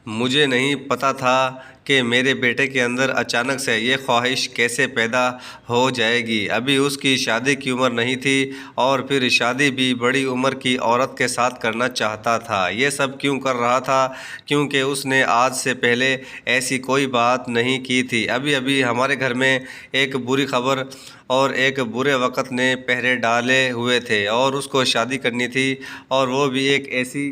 مجھے نہیں پتہ تھا کہ میرے بیٹے کے اندر اچانک سے یہ خواہش کیسے پیدا ہو جائے گی۔ ابھی اس کی شادی کی عمر نہیں تھی اور پھر شادی بھی بڑی عمر کی عورت کے ساتھ کرنا چاہتا تھا۔ یہ سب کیوں کر رہا تھا؟ کیونکہ اس نے آج سے پہلے ایسی کوئی بات نہیں کی تھی۔ ابھی ہمارے گھر میں ایک بری خبر اور ایک برے وقت نے پہرے ڈالے ہوئے تھے اور اس کو شادی کرنی تھی، اور وہ بھی ایک ایسی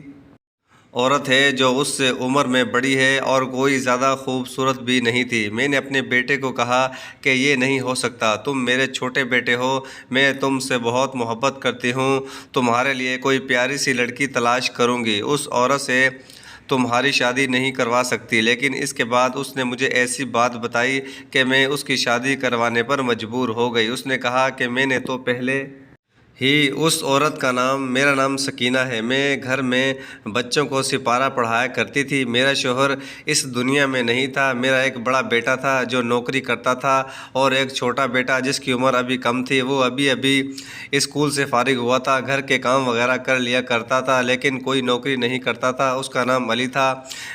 عورت ہے جو اس سے عمر میں بڑی ہے اور کوئی زیادہ خوبصورت بھی نہیں تھی۔ میں نے اپنے بیٹے کو کہا کہ یہ نہیں ہو سکتا، تم میرے چھوٹے بیٹے ہو، میں تم سے بہت محبت کرتی ہوں، تمہارے لیے کوئی پیاری سی لڑکی تلاش کروں گی، اس عورت سے تمہاری شادی نہیں کروا سکتی۔ لیکن اس کے بعد اس نے مجھے ایسی بات بتائی کہ میں اس کی شادی کروانے پر مجبور ہو گئی۔ اس نے کہا کہ میں نے تو پہلے ہی اس عورت کا میرا نام سکینہ ہے، میں گھر میں بچوں کو سپارہ پڑھایا کرتی تھی، میرا شوہر اس دنیا میں نہیں تھا، میرا ایک بڑا بیٹا تھا جو نوکری کرتا تھا اور ایک چھوٹا بیٹا جس کی عمر ابھی کم تھی، وہ ابھی اسکول سے فارغ ہوا تھا، گھر کے کام وغیرہ کر لیا کرتا تھا لیکن کوئی نوکری نہیں کرتا تھا۔ اس کا نام علی تھا۔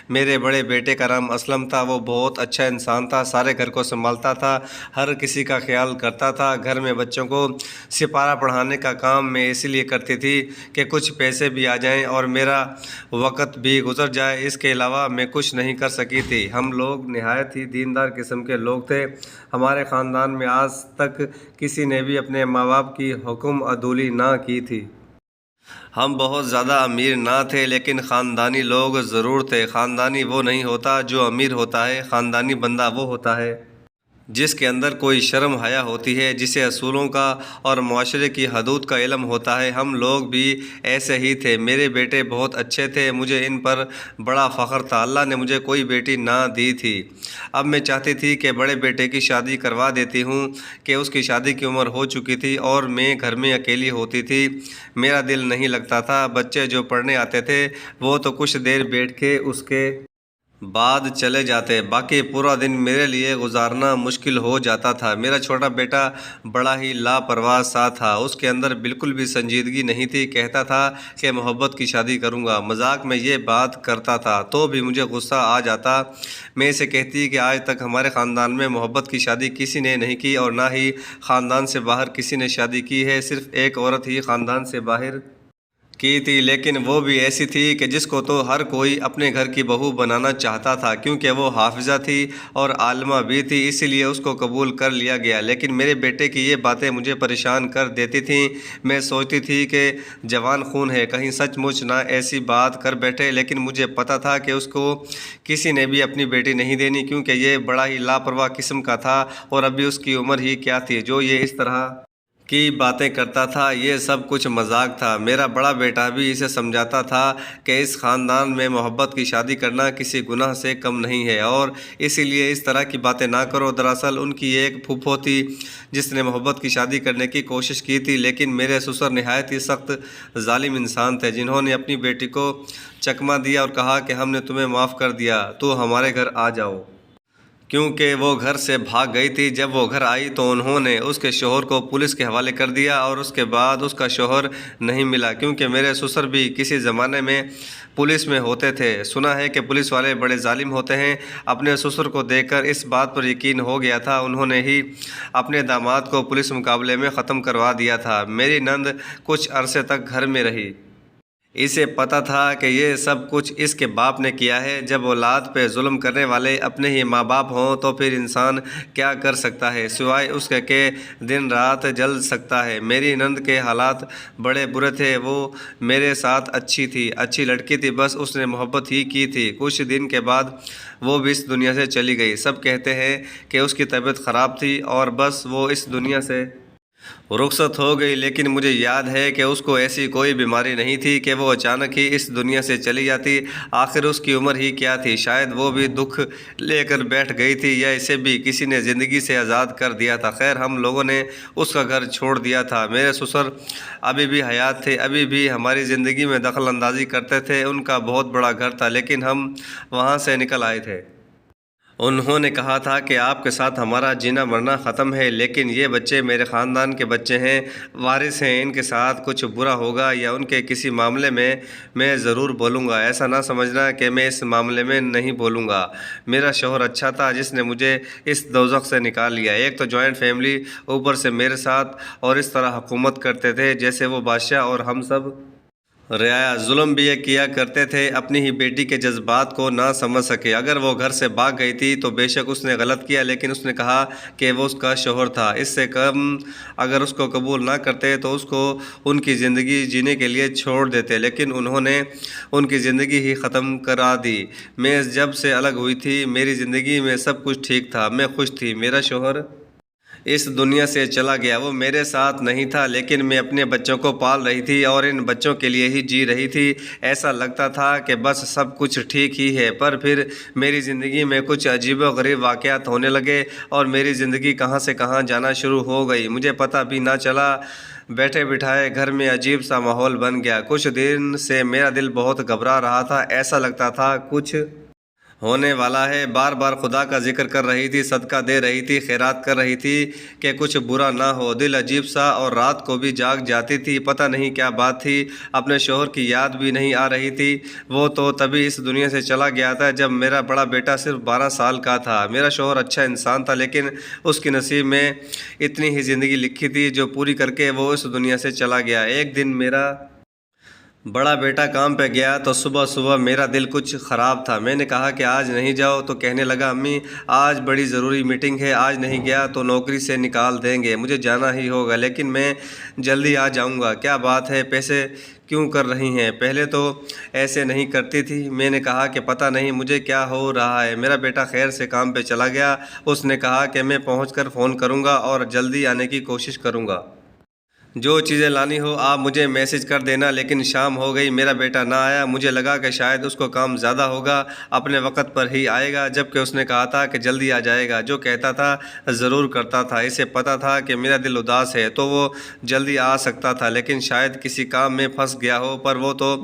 میرے بڑے بیٹے کا نام اسلم تھا، وہ بہت اچھا انسان تھا، سارے گھر کو سنبھالتا تھا، ہر کسی کا خیال کرتا تھا۔ گھر میں بچوں کو سپارہ پڑھانے کا کام میں اس لیے کرتی تھی کہ کچھ پیسے بھی آ جائیں اور میرا وقت بھی گزر جائے، اس کے علاوہ میں کچھ نہیں کر سکی تھی۔ ہم لوگ نہایت ہی دیندار قسم کے لوگ تھے، ہمارے خاندان میں آج تک کسی نے بھی اپنے ماں باپ کی حکم عدولی نہ کی تھی۔ ہم بہت زیادہ امیر نہ تھے لیکن خاندانی لوگ ضرور تھے۔ خاندانی وہ نہیں ہوتا جو امیر ہوتا ہے، خاندانی بندہ وہ ہوتا ہے جس کے اندر کوئی شرم حیا ہوتی ہے، جسے اصولوں کا اور معاشرے کی حدود کا علم ہوتا ہے۔ ہم لوگ بھی ایسے ہی تھے۔ میرے بیٹے بہت اچھے تھے، مجھے ان پر بڑا فخر تھا۔ اللہ نے مجھے کوئی بیٹی نہ دی تھی۔ اب میں چاہتی تھی کہ بڑے بیٹے کی شادی کروا دیتی ہوں کہ اس کی شادی کی عمر ہو چکی تھی اور میں گھر میں اکیلی ہوتی تھی، میرا دل نہیں لگتا تھا۔ بچے جو پڑھنے آتے تھے وہ تو کچھ دیر بیٹھ کے اس کے بعد چلے جاتے، باقی پورا دن میرے لیے گزارنا مشکل ہو جاتا تھا۔ میرا چھوٹا بیٹا بڑا ہی لاپرواہ سا تھا، اس کے اندر بالکل بھی سنجیدگی نہیں تھی، کہتا تھا کہ محبت کی شادی کروں گا، مذاق میں یہ بات کرتا تھا تو بھی مجھے غصہ آ جاتا۔ میں اسے کہتی کہ آج تک ہمارے خاندان میں محبت کی شادی کسی نے نہیں کی اور نہ ہی خاندان سے باہر کسی نے شادی کی ہے، صرف ایک عورت ہی خاندان سے باہر کی تھی، لیکن وہ بھی ایسی تھی کہ جس کو تو ہر کوئی اپنے گھر کی بہو بنانا چاہتا تھا، کیونکہ وہ حافظہ تھی اور عالمہ بھی تھی، اسی لیے اس کو قبول کر لیا گیا۔ لیکن میرے بیٹے کی یہ باتیں مجھے پریشان کر دیتی تھیں۔ میں سوچتی تھی کہ جوان خون ہے، کہیں سچ مچ نہ ایسی بات کر بیٹھے، لیکن مجھے پتہ تھا کہ اس کو کسی نے بھی اپنی بیٹی نہیں دینی، کیونکہ یہ بڑا ہی لاپرواہ قسم کا تھا اور ابھی اس کی عمر ہی کیا تھی جو یہ اس طرح کی باتیں کرتا تھا۔ یہ سب کچھ مذاق تھا۔ میرا بڑا بیٹا بھی اسے سمجھاتا تھا کہ اس خاندان میں محبت کی شادی کرنا کسی گناہ سے کم نہیں ہے اور اسی لیے اس طرح کی باتیں نہ کرو۔ دراصل ان کی ایک پھوپھو تھی جس نے محبت کی شادی کرنے کی کوشش کی تھی، لیکن میرے سسر نہایت ہی سخت ظالم انسان تھے، جنہوں نے اپنی بیٹی کو چکمہ دیا اور کہا کہ ہم نے تمہیں معاف کر دیا، تو ہمارے گھر آ جاؤ۔ کیونکہ وہ گھر سے بھاگ گئی تھی، جب وہ گھر آئی تو انہوں نے اس کے شوہر کو پولیس کے حوالے کر دیا اور اس کے بعد اس کا شوہر نہیں ملا، کیونکہ میرے سسر بھی کسی زمانے میں پولیس میں ہوتے تھے۔ سنا ہے کہ پولیس والے بڑے ظالم ہوتے ہیں۔ اپنے سسر کو دیکھ کر اس بات پر یقین ہو گیا تھا، انہوں نے ہی اپنے داماد کو پولیس مقابلے میں ختم کروا دیا تھا۔ میری نند کچھ عرصے تک گھر میں رہی۔ اسے پتہ تھا کہ یہ سب کچھ اس کے باپ نے کیا ہے۔ جب اولاد پہ ظلم کرنے والے اپنے ہی ماں باپ ہوں تو پھر انسان کیا کر سکتا ہے سوائے اس کے کہ دن رات جل سکتا ہے۔ میری نند کے حالات بڑے برے تھے۔ وہ میرے ساتھ اچھی تھی، اچھی لڑکی تھی، بس اس نے محبت ہی کی تھی۔ کچھ دن کے بعد وہ بھی اس دنیا سے چلی گئی۔ سب کہتے ہیں کہ اس کی طبیعت خراب تھی اور بس وہ اس دنیا سے رخصت ہو گئی، لیکن مجھے یاد ہے کہ اس کو ایسی کوئی بیماری نہیں تھی کہ وہ اچانک ہی اس دنیا سے چلی جاتی۔ آخر اس کی عمر ہی کیا تھی؟ شاید وہ بھی دکھ لے کر بیٹھ گئی تھی یا اسے بھی کسی نے زندگی سے آزاد کر دیا تھا۔ خیر، ہم لوگوں نے اس کا گھر چھوڑ دیا تھا۔ میرے سسر ابھی بھی حیات تھے، ابھی بھی ہماری زندگی میں دخل اندازی کرتے تھے۔ ان کا بہت بڑا گھر تھا لیکن ہم وہاں سے نکل آئے تھے۔ انہوں نے کہا تھا کہ آپ کے ساتھ ہمارا جینا مرنا ختم ہے، لیکن یہ بچے میرے خاندان کے بچے ہیں، وارث ہیں، ان کے ساتھ کچھ برا ہوگا یا ان کے کسی معاملے میں ضرور بولوں گا۔ ایسا نہ سمجھنا کہ میں اس معاملے میں نہیں بولوں گا۔ میرا شوہر اچھا تھا جس نے مجھے اس دوزخ سے نکال لیا۔ ایک تو جوائنٹ فیملی، اوپر سے میرے ساتھ، اور اس طرح حکومت کرتے تھے جیسے وہ بادشاہ اور ہم سب رعایا۔ ظلم بھی یہ کیا کرتے تھے، اپنی ہی بیٹی کے جذبات کو نہ سمجھ سکے۔ اگر وہ گھر سے بھاگ گئی تھی تو بے شک اس نے غلط کیا، لیکن اس نے کہا کہ وہ اس کا شوہر تھا۔ اس سے کم اگر اس کو قبول نہ کرتے تو اس کو ان کی زندگی جینے کے لیے چھوڑ دیتے، لیکن انہوں نے ان کی زندگی ہی ختم کرا دی۔ میں جب سے الگ ہوئی تھی میری زندگی میں سب کچھ ٹھیک تھا، میں خوش تھی۔ میرا شوہر اس دنیا سے چلا گیا، وہ میرے ساتھ نہیں تھا، لیکن میں اپنے بچوں کو پال رہی تھی اور ان بچوں کے لیے ہی جی رہی تھی۔ ایسا لگتا تھا کہ بس سب کچھ ٹھیک ہی ہے، پر پھر میری زندگی میں کچھ عجیب و غریب واقعات ہونے لگے اور میری زندگی کہاں سے کہاں جانا شروع ہو گئی، مجھے پتہ بھی نہ چلا۔ بیٹھے بٹھائے گھر میں عجیب سا ماحول بن گیا۔ کچھ دن سے میرا دل بہت گھبرا رہا تھا، ایسا لگتا تھا کچھ ہونے والا ہے۔ بار بار خدا کا ذکر کر رہی تھی، صدقہ دے رہی تھی، خیرات کر رہی تھی کہ کچھ برا نہ ہو۔ دل عجیب سا، اور رات کو بھی جاگ جاتی تھی، پتہ نہیں کیا بات تھی۔ اپنے شوہر کی یاد بھی نہیں آ رہی تھی، وہ تو تبھی اس دنیا سے چلا گیا تھا جب میرا بڑا بیٹا صرف 12 سال کا تھا۔ میرا شوہر اچھا انسان تھا، لیکن اس کے نصیب میں اتنی ہی زندگی لکھی تھی جو پوری کر کے وہ اس دنیا سے چلا گیا۔ ایک دن میرا بڑا بیٹا کام پہ گیا تو صبح صبح میرا دل کچھ خراب تھا۔ میں نے کہا کہ آج نہیں جاؤ تو کہنے لگا امی آج بڑی ضروری میٹنگ ہے، آج نہیں گیا تو نوکری سے نکال دیں گے، مجھے جانا ہی ہوگا، لیکن میں جلدی آ جاؤں گا۔ کیا بات ہے، پیسے کیوں کر رہی ہیں؟ پہلے تو ایسے نہیں کرتی تھی۔ میں نے کہا کہ پتہ نہیں مجھے کیا ہو رہا ہے۔ میرا بیٹا خیر سے کام پہ چلا گیا، اس نے کہا کہ میں پہنچ کر فون کروں گا اور جلدی آنے کی کوشش کروں گا۔ جو چیزیں لانی ہو آپ مجھے میسج کر دینا۔ لیکن شام ہو گئی، میرا بیٹا نہ آیا۔ مجھے لگا کہ شاید اس کو کام زیادہ ہوگا، اپنے وقت پر ہی آئے گا، جبکہ اس نے کہا تھا کہ جلدی آ جائے گا۔ جو کہتا تھا ضرور کرتا تھا۔ اسے پتہ تھا کہ میرا دل اداس ہے تو وہ جلدی آ سکتا تھا، لیکن شاید کسی کام میں پھنس گیا ہو، پر وہ تو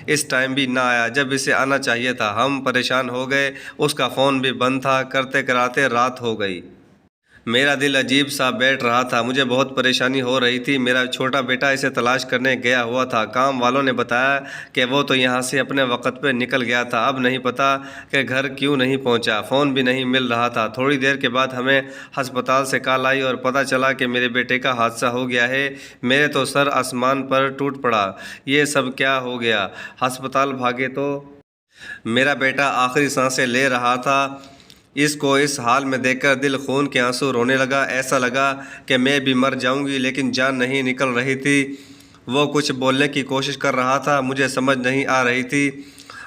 اس ٹائم بھی نہ آیا جب اسے آنا چاہیے تھا۔ ہم پریشان ہو گئے، اس کا فون بھی بند تھا، کرتے کراتے رات ہو گئی۔ میرا دل عجیب سا بیٹھ رہا تھا، مجھے بہت پریشانی ہو رہی تھی۔ میرا چھوٹا بیٹا اسے تلاش کرنے گیا ہوا تھا، کام والوں نے بتایا کہ وہ تو یہاں سے اپنے وقت پہ نکل گیا تھا۔ اب نہیں پتا کہ گھر کیوں نہیں پہنچا، فون بھی نہیں مل رہا تھا۔ تھوڑی دیر کے بعد ہمیں ہسپتال سے کال آئی اور پتہ چلا کہ میرے بیٹے کا حادثہ ہو گیا ہے۔ میرے تو سر آسمان پر ٹوٹ پڑا، یہ سب کیا ہو گیا؟ ہسپتال بھاگے تو میرا بیٹا آخری سانسیں لے رہا تھا۔ اس کو اس حال میں دیکھ کر دل خون کے آنسو رونے لگا، ایسا لگا کہ میں بھی مر جاؤں گی، لیکن جان نہیں نکل رہی تھی۔ وہ کچھ بولنے کی کوشش کر رہا تھا، مجھے سمجھ نہیں آ رہی تھی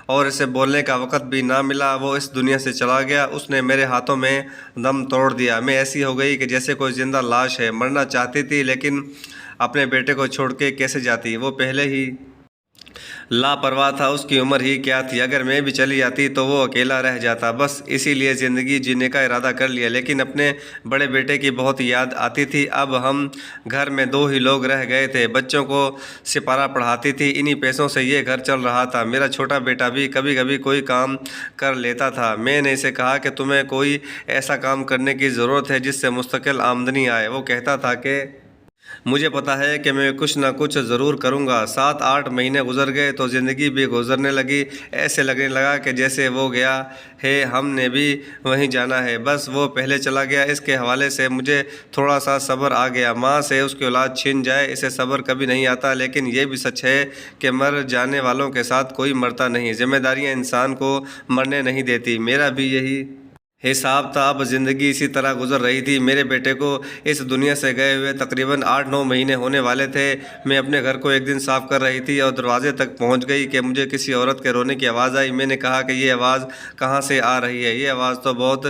اور اسے بولنے کا وقت بھی نہ ملا۔ وہ اس دنیا سے چلا گیا، اس نے میرے ہاتھوں میں دم توڑ دیا۔ میں ایسی ہو گئی کہ جیسے کوئی زندہ لاش ہے۔ مرنا چاہتی تھی لیکن اپنے بیٹے کو چھوڑ کے کیسے جاتی؟ وہ پہلے ہی لاپرواہ تھا، اس کی عمر ہی کیا تھی؟ اگر میں بھی چلی جاتی تو وہ اکیلا رہ جاتا، بس اسی لیے زندگی جینے کا ارادہ کر لیا۔ لیکن اپنے بڑے بیٹے کی بہت یاد آتی تھی۔ اب ہم گھر میں 2 ہی لوگ رہ گئے تھے، بچوں کو سپارہ پڑھاتی تھی، انہی پیسوں سے یہ گھر چل رہا تھا۔ میرا چھوٹا بیٹا بھی کبھی کبھی کوئی کام کر لیتا تھا۔ میں نے اسے کہا کہ تمہیں کوئی ایسا کام کرنے کی ضرورت ہے جس سے مستقل آمدنی آئے۔ وہ کہتا تھا کہ مجھے پتہ ہے کہ میں کچھ نہ کچھ ضرور کروں گا۔ 7-8 مہینے گزر گئے تو زندگی بھی گزرنے لگی، ایسے لگنے لگا کہ جیسے وہ گیا ہے ہم نے بھی وہیں جانا ہے، بس وہ پہلے چلا گیا۔ اس کے حوالے سے مجھے تھوڑا سا صبر آ گیا۔ ماں سے اس کی اولاد چھن جائے اسے صبر کبھی نہیں آتا، لیکن یہ بھی سچ ہے کہ مر جانے والوں کے ساتھ کوئی مرتا نہیں، ذمہ داریاں انسان کو مرنے نہیں دیتی۔ میرا بھی یہی حساب تھا۔ اب زندگی اسی طرح گزر رہی تھی۔ میرے بیٹے کو اس دنیا سے گئے ہوئے تقریباً 8-9 مہینے ہونے والے تھے۔ میں اپنے گھر کو ایک دن صاف کر رہی تھی اور دروازے تک پہنچ گئی کہ مجھے کسی عورت کے رونے کی آواز آئی۔ میں نے کہا کہ یہ آواز کہاں سے آ رہی ہے؟ یہ آواز تو بہت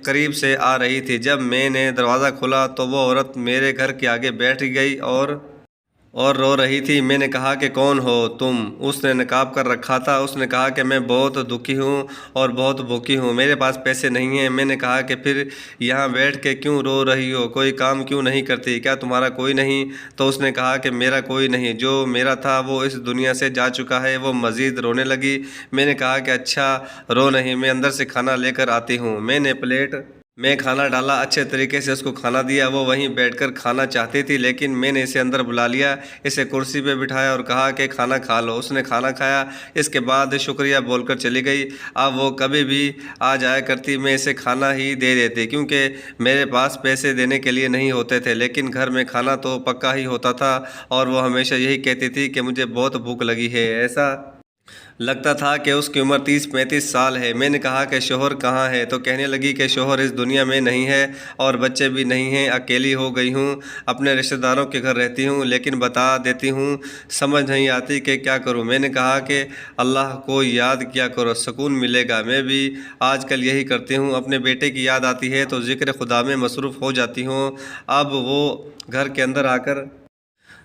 قریب سے آ رہی تھی۔ جب میں نے دروازہ کھولا تو وہ عورت میرے گھر کے آگے بیٹھ گئی اور اور رو رہی تھی۔ میں نے کہا کہ کون ہو تم؟ اس نے نقاب کر رکھا تھا۔ اس نے کہا کہ میں بہت دکھی ہوں اور بہت بھوکی ہوں، میرے پاس پیسے نہیں ہیں۔ میں نے کہا کہ پھر یہاں بیٹھ کے کیوں رو رہی ہو؟ کوئی کام کیوں نہیں کرتی؟ کیا تمہارا کوئی نہیں؟ تو اس نے کہا کہ میرا کوئی نہیں، جو میرا تھا وہ اس دنیا سے جا چکا ہے۔ وہ مزید رونے لگی۔ میں نے کہا کہ اچھا رو نہیں، میں اندر سے کھانا لے کر آتی ہوں۔ میں نے پلیٹ میں کھانا ڈالا، اچھے طریقے سے اس کو کھانا دیا۔ وہ وہیں بیٹھ کر کھانا چاہتی تھی، لیکن میں نے اسے اندر بلا لیا، اسے کرسی پہ بٹھایا اور کہا کہ کھانا کھا لو۔ اس نے کھانا کھایا، اس کے بعد شکریہ بول کر چلی گئی۔ اب وہ کبھی بھی آ جایا کرتی، میں اسے کھانا ہی دے دیتی، کیونکہ میرے پاس پیسے دینے کے لیے نہیں ہوتے تھے، لیکن گھر میں کھانا تو پکا ہی ہوتا تھا۔ اور وہ ہمیشہ یہی کہتی تھی کہ مجھے بہت بھوک لگی ہے۔ ایسا لگتا تھا کہ اس کی عمر 30-35 سال ہے۔ میں نے کہا کہ شوہر کہاں ہے؟ تو کہنے لگی کہ شوہر اس دنیا میں نہیں ہے اور بچے بھی نہیں ہیں، اکیلی ہو گئی ہوں، اپنے رشتہ داروں کے گھر رہتی ہوں، لیکن بتا دیتی ہوں سمجھ نہیں آتی کہ کیا کروں۔ میں نے کہا کہ اللہ کو یاد کیا کرو، سکون ملے گا۔ میں بھی آج کل یہی کرتی ہوں، اپنے بیٹے کی یاد آتی ہے تو ذکر خدا میں مصروف ہو جاتی ہوں۔ اب وہ گھر کے اندر آ کر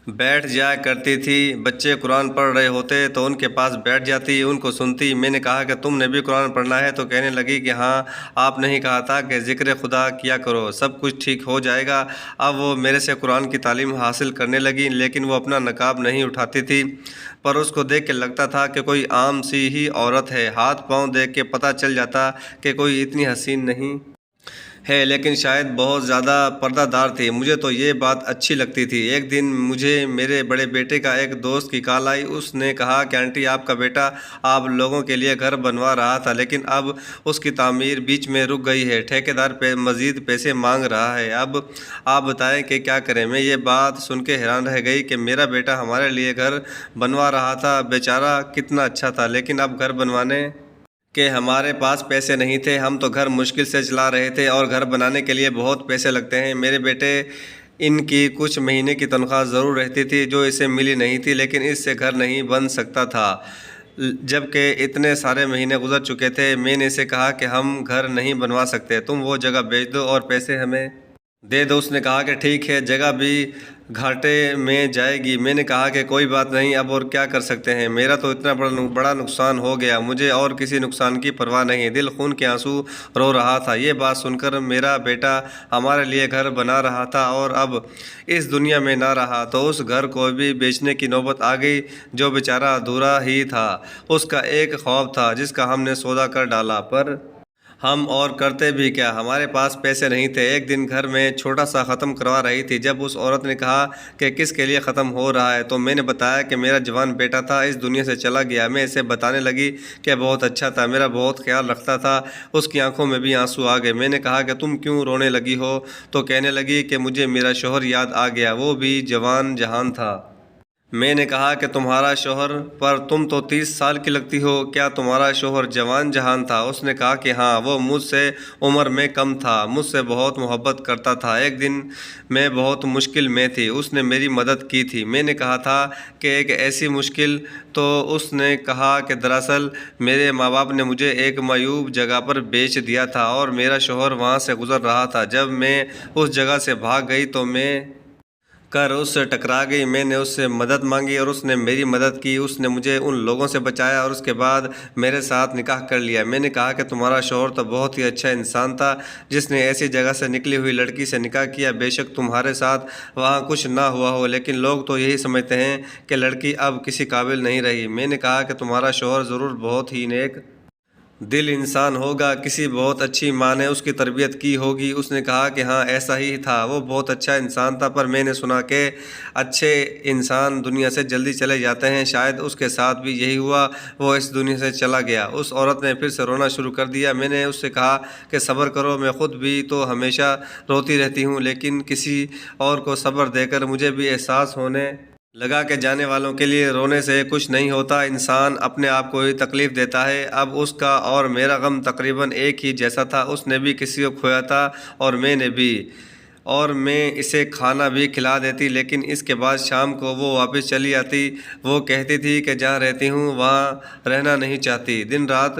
بیٹھ جایا کرتی تھی، بچے قرآن پڑھ رہے ہوتے تو ان کے پاس بیٹھ جاتی، ان کو سنتی۔ میں نے کہا کہ تم نے بھی قرآن پڑھنا ہے؟ تو کہنے لگی کہ ہاں، آپ نے ہی کہا تھا کہ ذکر خدا کیا کرو، سب کچھ ٹھیک ہو جائے گا۔ اب وہ میرے سے قرآن کی تعلیم حاصل کرنے لگی، لیکن وہ اپنا نقاب نہیں اٹھاتی تھی، پر اس کو دیکھ کے لگتا تھا کہ کوئی عام سی ہی عورت ہے۔ ہاتھ پاؤں دیکھ کے پتہ چل جاتا کہ کوئی اتنی حسین نہیں ہے، لیکن شاید بہت زیادہ پردہ دار تھی۔ مجھے تو یہ بات اچھی لگتی تھی۔ ایک دن مجھے میرے بڑے بیٹے کا ایک دوست کی کال آئی۔ اس نے کہا کہ آنٹی، آپ کا بیٹا آپ لوگوں کے لیے گھر بنوا رہا تھا، لیکن اب اس کی تعمیر بیچ میں رک گئی ہے، ٹھیکیدار مزید پیسے مانگ رہا ہے۔ اب آپ بتائیں کہ کیا کریں؟ میں یہ بات سن کے حیران رہ گئی کہ میرا بیٹا ہمارے لیے گھر بنوا رہا تھا، بیچارہ کتنا اچھا تھا، لیکن اب گھر بنوانے کہ ہمارے پاس پیسے نہیں تھے، ہم تو گھر مشکل سے چلا رہے تھے، اور گھر بنانے کے لیے بہت پیسے لگتے ہیں۔ میرے بیٹے ان کی کچھ مہینے کی تنخواہ ضرور رہتی تھی جو اسے ملی نہیں تھی، لیکن اس سے گھر نہیں بن سکتا تھا، جبکہ اتنے سارے مہینے گزر چکے تھے۔ میں نے اسے کہا کہ ہم گھر نہیں بنوا سکتے، تم وہ جگہ بیچ دو اور پیسے ہمیں دے دو۔ اس نے کہا کہ ٹھیک ہے، جگہ بھی گھاٹے میں جائے گی۔ میں نے کہا کہ کوئی بات نہیں، اب اور کیا کر سکتے ہیں، میرا تو اتنا بڑا نقصان ہو گیا، مجھے اور کسی نقصان کی پرواہ نہیں۔ دل خون کے آنسو رو رہا تھا۔ یہ بات سن کر میرا بیٹا ہمارے لیے گھر بنا رہا تھا اور اب اس دنیا میں نہ رہا تو اس گھر کو بھی بیچنے کی نوبت آ گئی، جو بیچارہ ادھورا ہی تھا۔ اس کا ایک خواب تھا جس کا ہم نے سودا کر ڈالا، پر ہم اور کرتے بھی کیا، ہمارے پاس پیسے نہیں تھے۔ ایک دن گھر میں چھوٹا سا ختم کروا رہی تھی، جب اس عورت نے کہا کہ کس کے لیے ختم ہو رہا ہے، تو میں نے بتایا کہ میرا جوان بیٹا تھا، اس دنیا سے چلا گیا۔ میں اسے بتانے لگی کہ بہت اچھا تھا، میرا بہت خیال رکھتا تھا۔ اس کی آنکھوں میں بھی آنسو آ گئے۔ میں نے کہا کہ تم کیوں رونے لگی ہو؟ تو کہنے لگی کہ مجھے میرا شوہر یاد آ گیا، وہ بھی جوان جہان تھا۔ میں نے کہا کہ تمہارا شوہر؟ پر تم تو 30 سال کی لگتی ہو، کیا تمہارا شوہر جوان جہان تھا؟ اس نے کہا کہ ہاں، وہ مجھ سے عمر میں کم تھا، مجھ سے بہت محبت کرتا تھا۔ ایک دن میں بہت مشکل میں تھی، اس نے میری مدد کی تھی۔ میں نے کہا تھا کہ ایک ایسی مشکل؟ تو اس نے کہا کہ دراصل میرے ماں باپ نے مجھے ایک معیوب جگہ پر بیچ دیا تھا اور میرا شوہر وہاں سے گزر رہا تھا۔ جب میں اس جگہ سے بھاگ گئی تو میں کر اس سے ٹکرا گئی۔ میں نے اس سے مدد مانگی اور اس نے میری مدد کی، اس نے مجھے ان لوگوں سے بچایا اور اس کے بعد میرے ساتھ نکاح کر لیا۔ میں نے کہا کہ تمہارا شوہر تو بہت ہی اچھا انسان تھا، جس نے ایسی جگہ سے نکلی ہوئی لڑکی سے نکاح کیا۔ بے شک تمہارے ساتھ وہاں کچھ نہ ہوا ہو، لیکن لوگ تو یہی سمجھتے ہیں کہ لڑکی اب کسی قابل نہیں رہی۔ میں نے کہا کہ تمہارا شوہر ضرور بہت ہی نیک دل انسان ہوگا، کسی بہت اچھی ماں نے اس کی تربیت کی ہوگی۔ اس نے کہا کہ ہاں، ایسا ہی تھا، وہ بہت اچھا انسان تھا، پر میں نے سنا کہ اچھے انسان دنیا سے جلدی چلے جاتے ہیں، شاید اس کے ساتھ بھی یہی ہوا، وہ اس دنیا سے چلا گیا۔ اس عورت نے پھر سے رونا شروع کر دیا۔ میں نے اس سے کہا کہ صبر کرو، میں خود بھی تو ہمیشہ روتی رہتی ہوں، لیکن کسی اور کو صبر دے کر مجھے بھی احساس ہونے لگا کہ جانے والوں کے لیے رونے سے کچھ نہیں ہوتا، انسان اپنے آپ کو ہی تکلیف دیتا ہے۔ اب اس کا اور میرا غم تقریباً ایک ہی جیسا تھا، اس نے بھی کسی کو کھویا تھا اور میں نے بھی، اور میں اسے کھانا بھی کھلا دیتی، لیکن اس کے بعد شام کو وہ واپس چلی آتی۔ وہ کہتی تھی کہ جہاں رہتی ہوں وہاں رہنا نہیں چاہتی، دن رات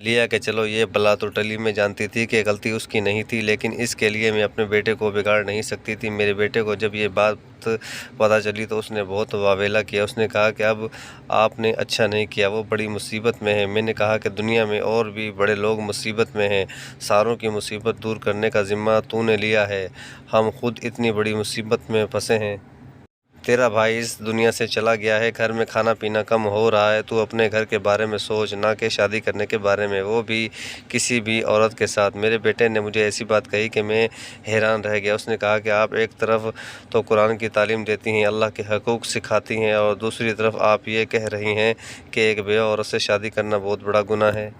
لیا کہ چلو یہ بلا تو ٹلی، میں جانتی تھی کہ غلطی اس کی نہیں تھی، لیکن اس کے لیے میں اپنے بیٹے کو بگاڑ نہیں سکتی تھی۔ میرے بیٹے کو جب یہ بات پتہ چلی تو اس نے بہت واویلا کیا۔ اس نے کہا کہ اب آپ نے اچھا نہیں کیا، وہ بڑی مصیبت میں ہے۔ میں نے کہا کہ دنیا میں اور بھی بڑے لوگ مصیبت میں ہیں، ساروں کی مصیبت دور کرنے کا ذمہ تو نے لیا ہے، ہم خود اتنی بڑی مصیبت میں پھنسے ہیں۔ تیرا بھائی اس دنیا سے چلا گیا ہے، گھر میں کھانا پینا کم ہو رہا ہے، تو اپنے گھر کے بارے میں سوچ، نہ کہ شادی کرنے کے بارے میں، وہ بھی کسی بھی عورت کے ساتھ۔ میرے بیٹے نے مجھے ایسی بات کہی کہ میں حیران رہ گیا۔ اس نے کہا کہ آپ ایک طرف تو قرآن کی تعلیم دیتی ہیں، اللہ کے حقوق سکھاتی ہیں، اور دوسری طرف آپ یہ کہہ رہی ہیں کہ ایک بیوہ عورت سے شادی کرنا بہت بڑا گناہ ہے۔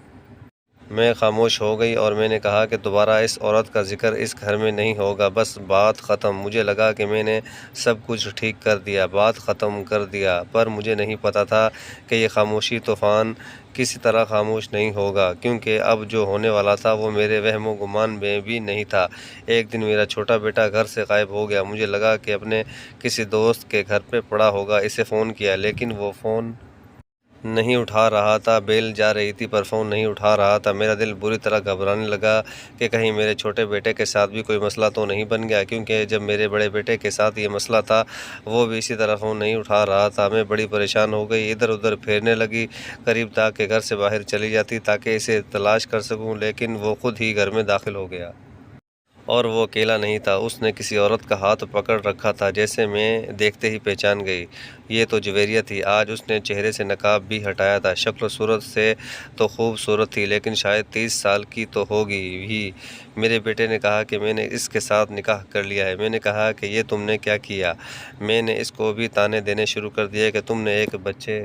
میں خاموش ہو گئی اور میں نے کہا کہ دوبارہ اس عورت کا ذکر اس گھر میں نہیں ہوگا، بس بات ختم۔ مجھے لگا کہ میں نے سب کچھ ٹھیک کر دیا، بات ختم کر دیا، پر مجھے نہیں پتہ تھا کہ یہ خاموشی طوفان کسی طرح خاموش نہیں ہوگا، کیونکہ اب جو ہونے والا تھا وہ میرے وہم و گمان میں بھی نہیں تھا۔ ایک دن میرا چھوٹا بیٹا گھر سے غائب ہو گیا۔ مجھے لگا کہ اپنے کسی دوست کے گھر پہ پڑا ہوگا، اسے فون کیا، لیکن وہ فون نہیں اٹھا رہا تھا، بیل جا رہی تھی پر فون نہیں اٹھا رہا تھا۔ میرا دل بری طرح گھبرانے لگا کہ کہیں میرے چھوٹے بیٹے کے ساتھ بھی کوئی مسئلہ تو نہیں بن گیا، کیونکہ جب میرے بڑے بیٹے کے ساتھ یہ مسئلہ تھا وہ بھی اسی طرح فون نہیں اٹھا رہا تھا۔ میں بڑی پریشان ہو گئی، ادھر ادھر پھیرنے لگی، قریب تھا کہ گھر سے باہر چلی جاتی تاکہ اسے تلاش کر سکوں، لیکن وہ خود ہی گھر میں داخل ہو گیا۔ اور وہ اکیلا نہیں تھا، اس نے کسی عورت کا ہاتھ پکڑ رکھا تھا، جیسے میں دیکھتے ہی پہچان گئی۔ یہ تو جویریہ تھی۔ آج اس نے چہرے سے نقاب بھی ہٹایا تھا۔ شکل و صورت سے تو خوبصورت تھی، لیکن شاید 30 سال کی تو ہوگی ہی۔ میرے بیٹے نے کہا کہ میں نے اس کے ساتھ نکاح کر لیا ہے۔ میں نے کہا کہ یہ تم نے کیا کیا؟ میں نے اس کو بھی طعنے دینے شروع کر دیے کہ تم نے ایک بچے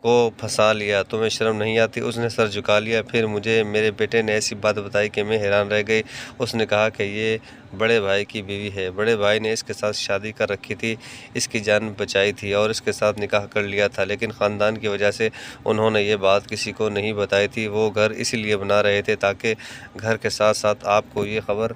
کو پھنسا لیا، تمہیں شرم نہیں آتی؟ اس نے سر جھکا لیا۔ پھر مجھے میرے بیٹے نے ایسی بات بتائی کہ میں حیران رہ گئی۔ اس نے کہا کہ یہ بڑے بھائی کی بیوی ہے، بڑے بھائی نے اس کے ساتھ شادی کر رکھی تھی، اس کی جان بچائی تھی اور اس کے ساتھ نکاح کر لیا تھا، لیکن خاندان کی وجہ سے انہوں نے یہ بات کسی کو نہیں بتائی تھی۔ وہ گھر اس لیے بنا رہے تھے تاکہ گھر کے ساتھ ساتھ آپ کو یہ خبر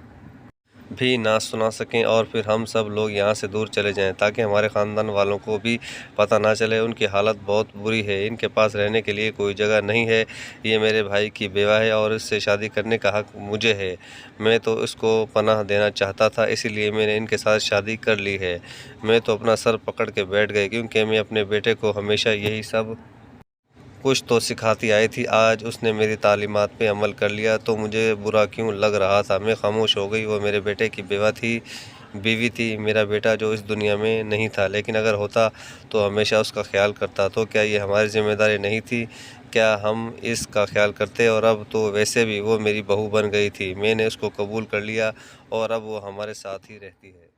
بھی نہ سنا سکیں، اور پھر ہم سب لوگ یہاں سے دور چلے جائیں تاکہ ہمارے خاندان والوں کو بھی پتہ نہ چلے۔ ان کی حالت بہت بری ہے، ان کے پاس رہنے کے لیے کوئی جگہ نہیں ہے۔ یہ میرے بھائی کی بیوہ ہے اور اس سے شادی کرنے کا حق مجھے ہے۔ میں تو اس کو پناہ دینا چاہتا تھا، اسی لیے میں نے ان کے ساتھ شادی کر لی ہے۔ میں تو اپنا سر پکڑ کے بیٹھ گئی، کیونکہ میں اپنے بیٹے کو ہمیشہ یہی سب کچھ تو سکھاتی آئی تھی۔ آج اس نے میری تعلیمات پہ عمل کر لیا تو مجھے برا کیوں لگ رہا تھا؟ میں خاموش ہو گئی۔ وہ میرے بیٹے کی بیوی تھی، میرا بیٹا جو اس دنیا میں نہیں تھا، لیکن اگر ہوتا تو ہمیشہ اس کا خیال کرتا۔ تو کیا یہ ہماری ذمہ داری نہیں تھی؟ کیا ہم اس کا خیال کرتے؟ اور اب تو ویسے بھی وہ میری بہو بن گئی تھی۔ میں نے اس کو قبول کر لیا اور اب وہ ہمارے ساتھ ہی رہتی ہے۔